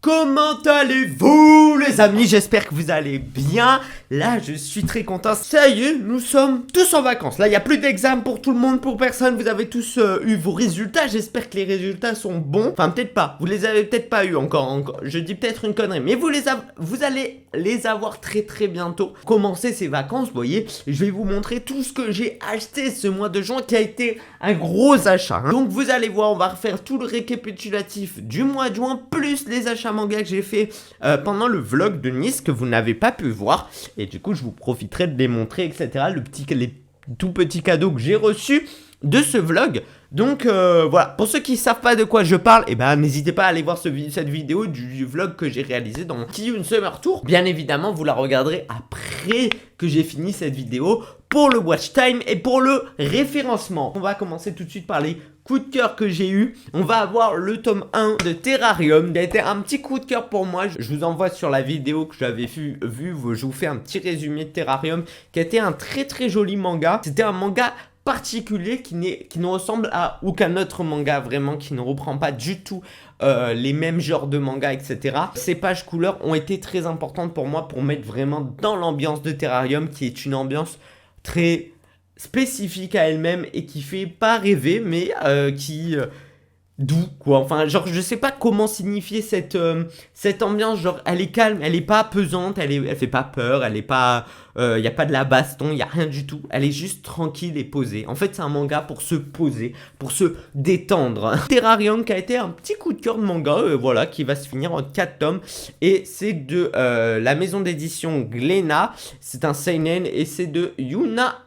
Comment allez-vous les amis? J'espère que vous allez bien. Là je suis très content. Ça y est, nous sommes tous en vacances. Là il n'y a plus d'examen pour tout le monde, pour personne. Vous avez tous eu vos résultats. J'espère que les résultats sont bons. Enfin peut-être pas, vous les avez peut-être pas eu encore. Je dis peut-être une connerie, mais vous allez les avoir très bientôt. Commencez ces vacances, vous voyez. Je vais vous montrer tout ce que j'ai acheté ce mois de juin qui a été un gros achat. Donc vous allez voir, on va refaire tout le récapitulatif du mois de juin, plus les achats manga que j'ai fait pendant le vlog de Nice que vous n'avez pas pu voir. Et du coup, je vous profiterai de les montrer, etc. Les tout petits cadeaux que j'ai reçus de ce vlog. Donc voilà, pour ceux qui ne savent pas de quoi je parle, eh ben, n'hésitez pas à aller voir cette vidéo du vlog que j'ai réalisé dans Kiyun Summer Tour. Bien évidemment, vous la regarderez après que j'ai fini cette vidéo pour le watch time et pour le référencement. On va commencer tout de suite par les coups de cœur que j'ai eu. On va avoir le tome 1 de Terrarium. Il a été un petit coup de cœur pour moi. Je vous envoie sur la vidéo que j'avais vu. Je vous fais un petit résumé de Terrarium qui a été un très joli manga. C'était un manga particulier qui ne ressemble à aucun autre manga, vraiment, qui ne reprend pas du tout les mêmes genres de manga, etc. Ces pages couleurs ont été très importantes pour moi pour mettre vraiment dans l'ambiance de Terrarium, qui est une ambiance très spécifique à elle-même et qui fait pas rêver, mais qui doux quoi. Enfin genre je sais pas comment signifier cette ambiance. Genre elle est calme, elle est pas pesante, elle fait pas peur, elle est pas y a pas de la baston, y a rien du tout. Elle est juste tranquille et posée. En fait c'est un manga pour se poser, pour se détendre. Terrarium qui a été un petit coup de cœur de manga, voilà, qui va se finir en 4 tomes et c'est de la maison d'édition Glénat. C'est un seinen et c'est de Yuna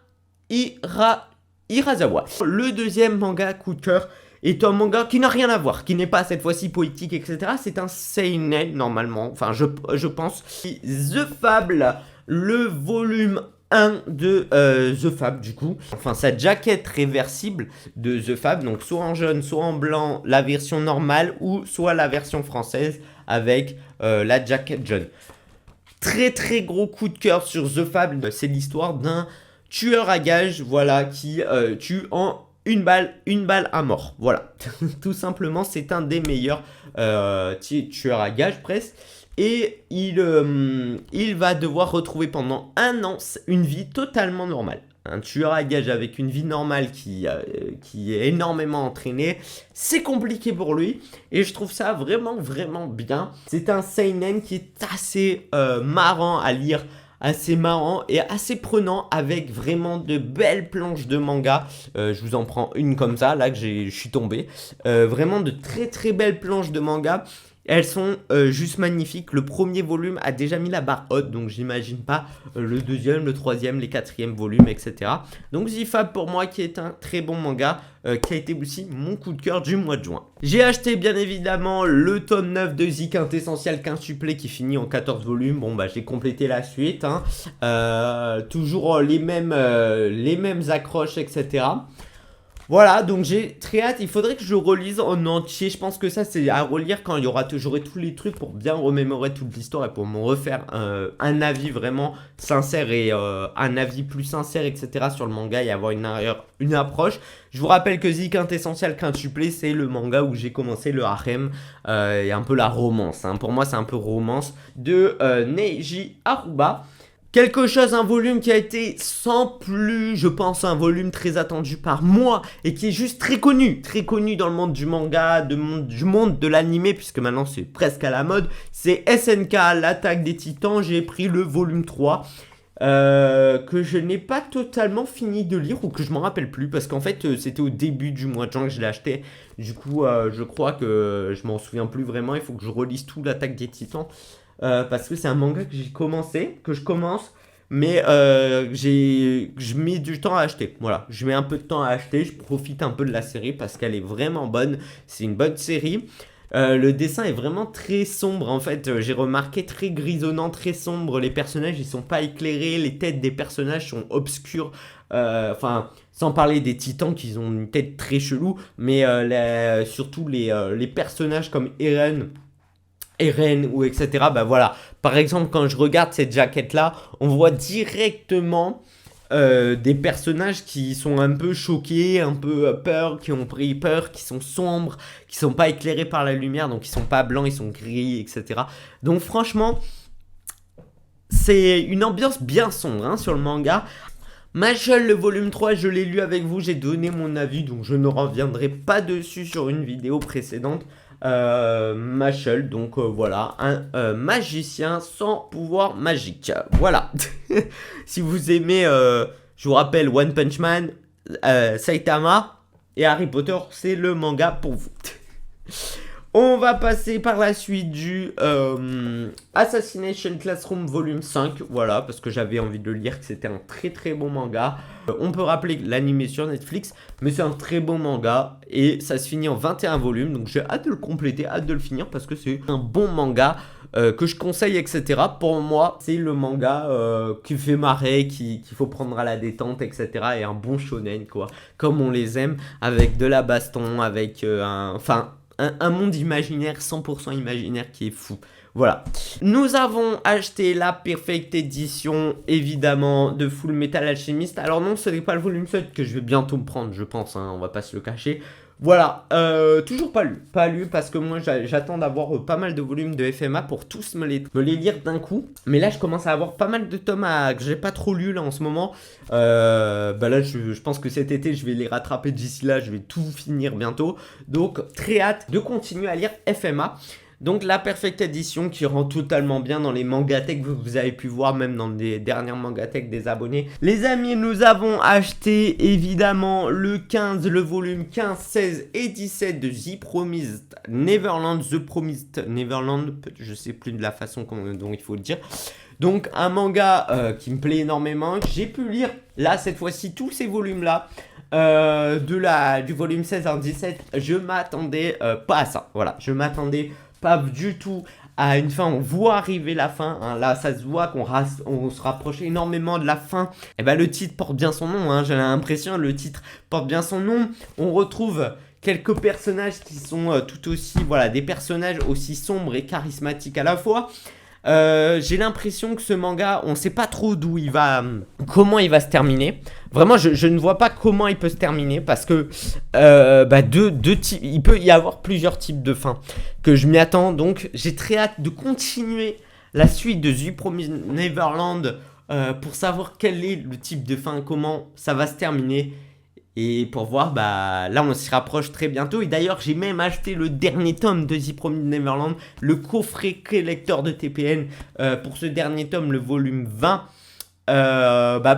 Hirasawa. Le deuxième manga coup de cœur est un manga qui n'a rien à voir, qui n'est pas cette fois-ci poétique, etc. C'est un seinen normalement, enfin je pense. The Fable, le volume 1 de The Fable du coup. Enfin sa jaquette réversible de The Fable, donc soit en jaune, soit en blanc, la version normale, ou soit la version française avec la jaquette jaune. Très gros coup de cœur sur The Fable, c'est l'histoire d'un tueur à gages, voilà, qui tue en une balle à mort, voilà. Tout simplement, c'est un des meilleurs tueurs à gages presque. Et il va devoir retrouver pendant un an une vie totalement normale. Un tueur à gages avec une vie normale qui est énormément entraîné, c'est compliqué pour lui. Et je trouve ça vraiment bien. C'est un seinen qui est assez marrant à lire, assez marrant et assez prenant, avec vraiment de belles planches de manga. Je vous en prends une comme ça, là que je suis tombé. Vraiment de très belles planches de manga. Elles sont juste magnifiques. Le premier volume a déjà mis la barre haute, donc j'imagine pas le deuxième, le troisième, les quatrièmes volumes, etc. Donc The Fable pour moi qui est un très bon manga, qui a été aussi mon coup de cœur du mois de juin. J'ai acheté bien évidemment le tome 9 de The Quintessential Quintuplé qui finit en 14 volumes. Bon bah j'ai complété la suite, hein. Toujours les mêmes accroches, etc. Voilà, donc j'ai très hâte. Il faudrait que je relise en entier. Je pense que ça, c'est à relire quand j'aurai tous les trucs pour bien remémorer toute l'histoire et pour me refaire un avis vraiment sincère et un avis plus sincère, etc. sur le manga et avoir une approche. Je vous rappelle que The Quintessential Quintuplé, c'est le manga où j'ai commencé le harem et un peu la romance, hein. Pour moi, c'est un peu romance de Neji Aruba. Un volume qui a été sans plus, je pense, un volume très attendu par moi et qui est juste très connu dans le monde du manga, du monde de l'animé, puisque maintenant c'est presque à la mode. C'est SNK, l'attaque des titans. J'ai pris le volume 3 que je n'ai pas totalement fini de lire, ou que je m'en rappelle plus, parce qu'en fait c'était au début du mois de juin que je l'ai acheté. Du coup je crois que je m'en souviens plus vraiment. Il faut que je relise tout l'attaque des titans. Parce que c'est un manga que je commence, mais je mets du temps à acheter. Voilà, je mets un peu de temps à acheter, je profite un peu de la série parce qu'elle est vraiment bonne. C'est une bonne série. Le dessin est vraiment très sombre en fait, j'ai remarqué, très grisonnant, très sombre. Les personnages ils sont pas éclairés, les têtes des personnages sont obscures. Enfin, sans parler des titans qui ont une tête très chelou, mais surtout les personnages comme Eren ou etc. Bah voilà, par exemple quand je regarde cette jaquette là, on voit directement des personnages qui sont un peu choqués, un peu peur, qui ont pris peur, qui sont sombres, qui sont pas éclairés par la lumière, donc ils sont pas blancs, ils sont gris, etc. Donc franchement, c'est une ambiance bien sombre hein, sur le manga. Mashle, le volume 3, je l'ai lu avec vous, j'ai donné mon avis, donc je ne reviendrai pas dessus sur une vidéo précédente. Mashle, donc voilà, un magicien sans pouvoir magique. Voilà. Si vous aimez, je vous rappelle, One Punch Man, Saitama et Harry Potter, c'est le manga pour vous. On va passer par la suite du Assassination Classroom volume 5, voilà, parce que j'avais envie de le lire, que c'était un très très bon manga. On peut rappeler l'anime sur Netflix, mais c'est un très bon manga, et ça se finit en 21 volumes, donc j'ai hâte de le compléter, hâte de le finir, parce que c'est un bon manga que je conseille, etc. Pour moi, c'est le manga qui fait marrer, qu'il faut prendre à la détente, etc. Et un bon shonen, quoi, comme on les aime, avec de la baston, avec un monde imaginaire, 100% imaginaire qui est fou. Voilà. Nous avons acheté la Perfect Edition, évidemment, de Full Metal Alchemist. Alors non, ce n'est pas le volume 7 que je vais bientôt me prendre, je pense, hein, on va pas se le cacher. Voilà, toujours pas lu. Pas lu parce que moi j'attends d'avoir pas mal de volumes de FMA pour tous me les lire d'un coup. Mais là je commence à avoir pas mal de tomes que j'ai pas trop lu là en ce moment. Là je pense que cet été je vais les rattraper d'ici là, je vais tout finir bientôt. Donc très hâte de continuer à lire FMA. Donc la Perfect Edition qui rend totalement bien dans les mangatech que vous avez pu voir, même dans les dernières mangatech des abonnés. Les amis, nous avons acheté évidemment le 15, le volume 15, 16 et 17 de The Promised Neverland. The Promised Neverland, je sais plus de la façon dont il faut le dire. Donc un manga qui me plaît énormément, que j'ai pu lire là cette fois-ci tous ces volumes là. Du volume 16 à 17, je m'attendais pas à ça. Voilà, je m'attendais pas du tout à une fin. On voit arriver la fin, hein. Là ça se voit qu'on se rapproche énormément de la fin. Et ben le titre porte bien son nom, hein. J'ai l'impression le titre porte bien son nom. On retrouve quelques personnages qui sont tout aussi, voilà, des personnages aussi sombres et charismatiques à la fois. J'ai l'impression que ce manga, on sait pas trop comment il va se terminer. Vraiment, je ne vois pas comment il peut se terminer parce que il peut y avoir plusieurs types de fins que je m'y attends. Donc, j'ai très hâte de continuer la suite de The Promised Neverland pour savoir quel est le type de fin, comment ça va se terminer. Et pour voir, là on s'y rapproche très bientôt. Et d'ailleurs j'ai même acheté le dernier tome de The Promised Neverland, le coffret collector de TPN pour ce dernier tome, le volume 20.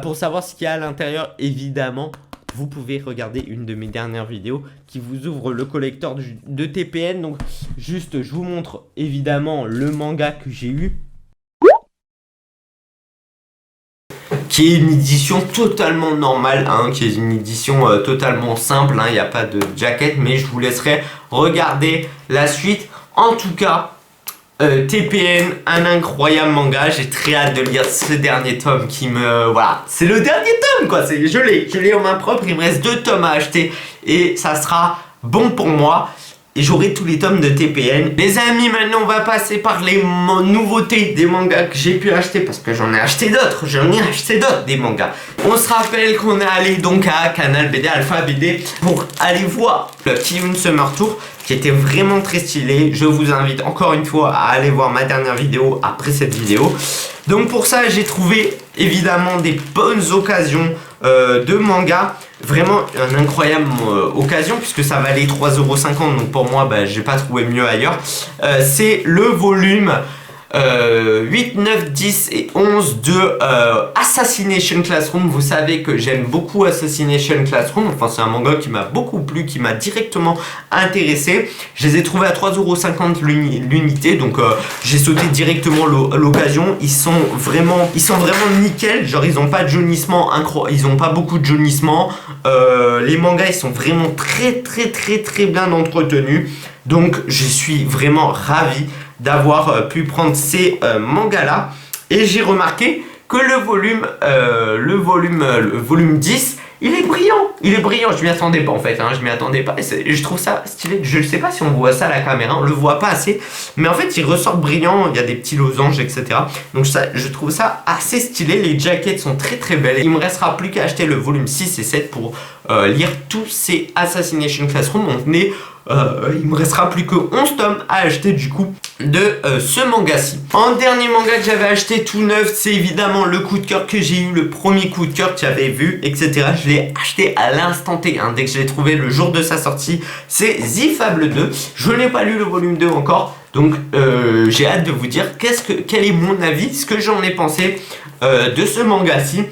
Pour savoir ce qu'il y a à l'intérieur, évidemment, vous pouvez regarder une de mes dernières vidéos qui vous ouvre le collector de TPN. Donc juste, je vous montre évidemment le manga que j'ai eu, qui est une édition totalement normale, hein, qui est une édition totalement simple, hein, il n'y a pas de jacket, mais je vous laisserai regarder la suite. En tout cas, TPN, un incroyable manga, j'ai très hâte de lire ce dernier tome qui voilà, c'est le dernier tome quoi, je l'ai en main propre, il me reste 2 tomes à acheter et ça sera bon pour moi. Et j'aurai tous les tomes de TPN. Les amis, maintenant on va passer par les nouveautés des mangas que j'ai pu acheter. Parce que j'en ai acheté d'autres, des mangas. On se rappelle qu'on est allé donc à Canal BD, Alpha BD, pour aller voir le Kiyun Summer Tour, qui était vraiment très stylé. Je vous invite encore une fois à aller voir ma dernière vidéo après cette vidéo. Donc pour ça j'ai trouvé évidemment des bonnes occasions de manga. Vraiment une incroyable occasion puisque ça valait 3,50 €, donc pour moi j'ai pas trouvé mieux ailleurs. C'est le volume 8, 9, 10 et 11 de Assassination Classroom. Vous savez que j'aime beaucoup Assassination Classroom. Enfin c'est un manga qui m'a beaucoup plu, qui m'a directement intéressé. Je les ai trouvés à 3,50 € l'unité, donc j'ai sauté directement l'occasion. Ils sont vraiment nickel. Genre ils ont pas de jaunissement incroyable, ils ont pas beaucoup de jaunissement. Les mangas ils sont vraiment très bien entretenus. Donc je suis vraiment ravi d'avoir pu prendre ces mangas là, et j'ai remarqué que le volume 10 il est brillant, Il est brillant, je m'y attendais pas en fait, hein, je m'y attendais pas et je trouve ça stylé. Je ne sais pas si on voit ça à la caméra, on le voit pas assez, mais en fait il ressort brillant, il y a des petits losanges, etc. Donc ça, je trouve ça assez stylé, les jackets sont très très belles. Il me restera plus qu'à acheter le volume 6 et 7 pour lire tous ces Assassination Classroom. On est il me restera plus que 11 tomes à acheter du coup de ce manga-ci. En dernier manga que j'avais acheté tout neuf, c'est évidemment le coup de cœur que j'ai eu, le premier coup de cœur que j'avais vu, etc. Je l'ai acheté à l'instant T, hein, dès que je l'ai trouvé le jour de sa sortie. C'est The Fable 2. Je n'ai pas lu le volume 2 encore, donc j'ai hâte de vous dire quel est mon avis, ce que j'en ai pensé de ce manga-ci.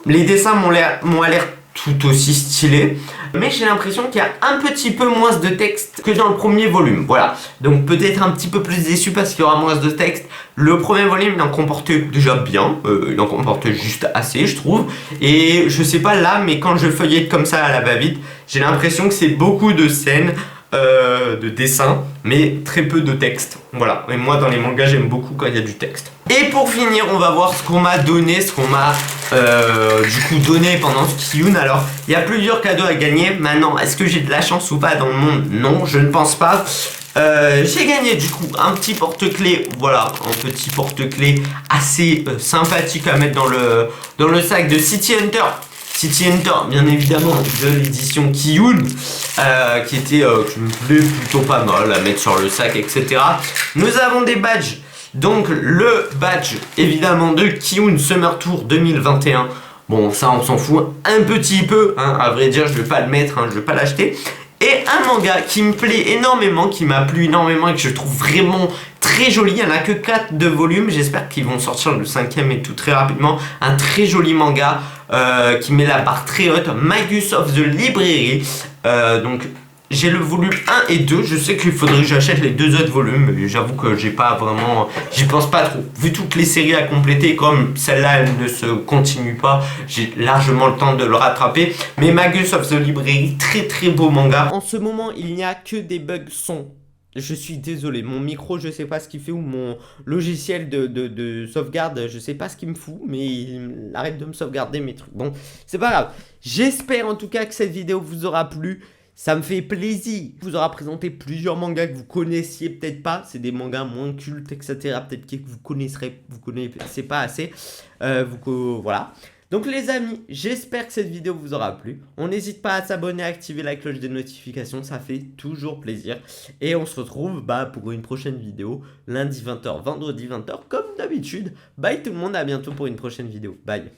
Les dessins m'ont l'air tout aussi stylés, mais j'ai l'impression qu'il y a un petit peu moins de texte que dans le premier volume. Voilà, donc peut-être un petit peu plus déçu parce qu'il y aura moins de texte. Le premier volume, il en comportait déjà bien, il en comportait juste assez, je trouve. Et je sais pas là, mais quand je feuillette comme ça à la va-vite, j'ai l'impression que c'est beaucoup de scènes, de dessins, mais très peu de texte. Voilà, et moi dans les mangas j'aime beaucoup quand il y a du texte. Et pour finir, on va voir ce qu'on m'a donné, ce qu'on m'a du coup donné pendant ce Kiyun. Alors, il y a plusieurs cadeaux à gagner. Maintenant, est-ce que j'ai de la chance ou pas dans le monde? Non, je ne pense pas. J'ai gagné du coup un petit porte-clés, voilà, un petit porte-clés assez sympathique à mettre dans le sac de City Hunter. City Hunter, bien évidemment, de l'édition Kiyun, qui me plaît plutôt pas mal à mettre sur le sac, etc. Nous avons des badges. Donc le badge évidemment de Kiyun Summer Tour 2021. Bon, ça on s'en fout un petit peu, hein, à vrai dire je vais pas le mettre, hein, je vais pas l'acheter. Et un manga qui me plaît énormément, qui m'a plu énormément et que je trouve vraiment très joli. Il n'y en a que 4 de volumes, j'espère qu'ils vont sortir le 5e et tout très rapidement. Un très joli manga qui met la barre très haute, Magus of the Library. Donc j'ai le volume 1 et 2, je sais qu'il faudrait que j'achète les 2 autres volumes, mais j'avoue que j'y pense pas trop. Vu toutes les séries à compléter, comme celle-là elle ne se continue pas, j'ai largement le temps de le rattraper. Mais Magus of the Library, très très beau manga. En ce moment, il n'y a que des bugs son. Je suis désolé, mon micro je sais pas ce qu'il fait ou mon logiciel de sauvegarde je sais pas ce qu'il me fout, mais il arrête de me sauvegarder mes trucs. Bon, c'est pas grave. J'espère en tout cas que cette vidéo vous aura plu. Ça me fait plaisir. Vous aura présenté plusieurs mangas que vous connaissiez peut-être pas. C'est des mangas moins cultes, etc. Peut-être que vous connaissez pas assez. Voilà. Donc les amis, j'espère que cette vidéo vous aura plu. On n'hésite pas à s'abonner, à activer la cloche des notifications. Ça fait toujours plaisir. Et on se retrouve pour une prochaine vidéo. Lundi 20h, vendredi 20h, comme d'habitude. Bye tout le monde, à bientôt pour une prochaine vidéo. Bye.